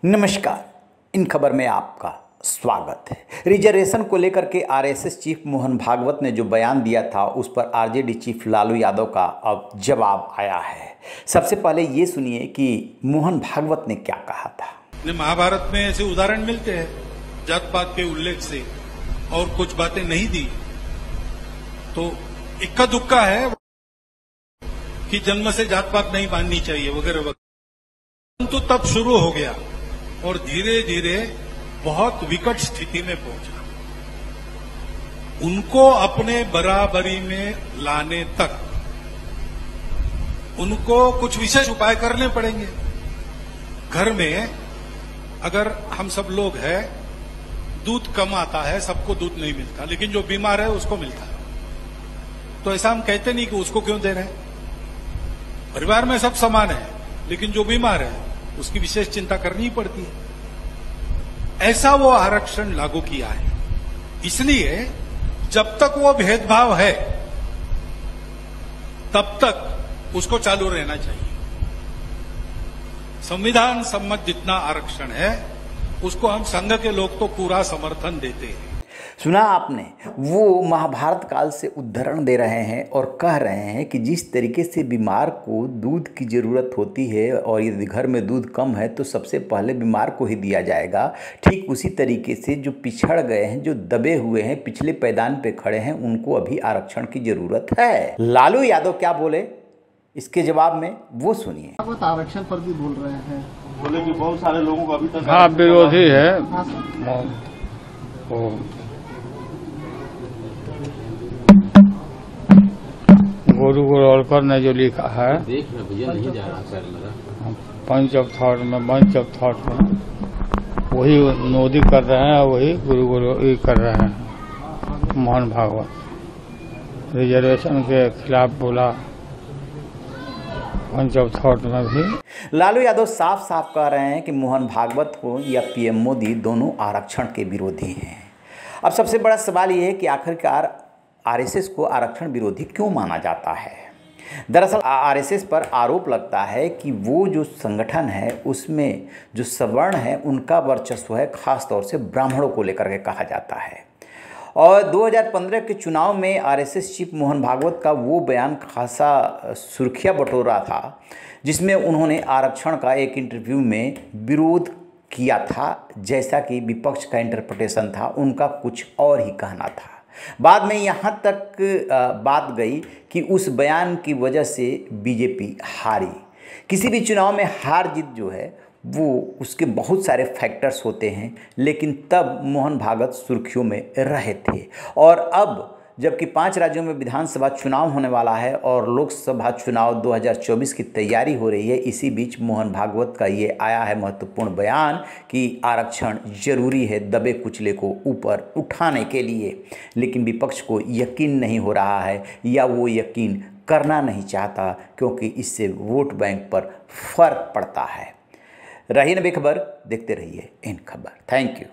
नमस्कार। इन खबर में आपका स्वागत है। रिजर्वेशन को लेकर के आरएसएस चीफ मोहन भागवत ने जो बयान दिया था उस पर आरजेडी चीफ लालू यादव का अब जवाब आया है। सबसे पहले ये सुनिए कि मोहन भागवत ने क्या कहा था। महाभारत में ऐसे उदाहरण मिलते हैं जात पात के उल्लेख से और कुछ बातें नहीं दी तो इक्का दुक्का है कि जन्म से जात पात नहीं बांधनी चाहिए वगैरह वगैरह, परंतु तब शुरू हो गया और धीरे धीरे बहुत विकट स्थिति में पहुंचा। उनको अपने बराबरी में लाने तक उनको कुछ विशेष उपाय करने पड़ेंगे। घर में अगर हम सब लोग हैं, दूध कम आता है, सबको दूध नहीं मिलता, लेकिन जो बीमार है उसको मिलता है, तो ऐसा हम कहते नहीं कि उसको क्यों दे रहे हैं। परिवार में सब समान है, लेकिन जो बीमार है उसकी विशेष चिंता करनी पड़ती है। ऐसा वो आरक्षण लागू किया है। इसलिए जब तक वो भेदभाव है तब तक उसको चालू रहना चाहिए। संविधान सम्मत जितना आरक्षण है उसको हम संघ के लोग तो पूरा समर्थन देते हैं। सुना आपने, वो महाभारत काल से उद्धरण दे रहे हैं और कह रहे हैं कि जिस तरीके से बीमार को दूध की ज़रूरत होती है और यदि घर में दूध कम है तो सबसे पहले बीमार को ही दिया जाएगा, ठीक उसी तरीके से जो पिछड़ गए हैं, जो दबे हुए हैं, पिछले पैदान पे खड़े हैं, उनको अभी आरक्षण की ज़रूरत है। लालू यादव क्या बोले इसके जवाब में वो सुनिए। आरक्षण पर भी बोल रहे हैं, बोले कि बहुत सारे लोगों को अभी तक विरोधी है। गुरु गोरवलकर ने जो लिखा है पंच ऑफ थॉट में वही मोदी कर रहे हैं, वही गुरु कर रहे हैं। मोहन भागवत रिजर्वेशन के खिलाफ बोला पंच ऑफ थॉट में भी। लालू यादव साफ साफ कह रहे हैं कि मोहन भागवत हो या पीएम मोदी, दोनों आरक्षण के विरोधी हैं। अब सबसे बड़ा सवाल ये है कि आखिरकार आरएसएस को आरक्षण विरोधी क्यों माना जाता है। दरअसल आरएसएस पर आरोप लगता है कि वो जो संगठन है उसमें जो सवर्ण है उनका वर्चस्व है, खास तौर से ब्राह्मणों को लेकर के कहा जाता है। और 2015 के चुनाव में आरएसएस चीफ मोहन भागवत का वो बयान खासा सुर्खियां बटोरा था, जिसमें उन्होंने आरक्षण का एक इंटरव्यू में विरोध किया था, जैसा कि विपक्ष का इंटरप्रिटेशन था, उनका कुछ और ही कहना था। बाद में यहाँ तक बात गई कि उस बयान की वजह से बीजेपी हारी। किसी भी चुनाव में हार जीत जो है वो उसके बहुत सारे फैक्टर्स होते हैं, लेकिन तब मोहन भागवत सुर्खियों में रहे थे। और अब जबकि 5 राज्यों में विधानसभा चुनाव होने वाला है और लोकसभा चुनाव 2024 की तैयारी हो रही है, इसी बीच मोहन भागवत का ये आया है महत्वपूर्ण बयान कि आरक्षण जरूरी है दबे कुचले को ऊपर उठाने के लिए। लेकिन विपक्ष को यकीन नहीं हो रहा है या वो यकीन करना नहीं चाहता, क्योंकि इससे वोट बैंक पर फर्क पड़ता है। रहिए न बेखबर, देखते रहिए इन खबर। Thank you.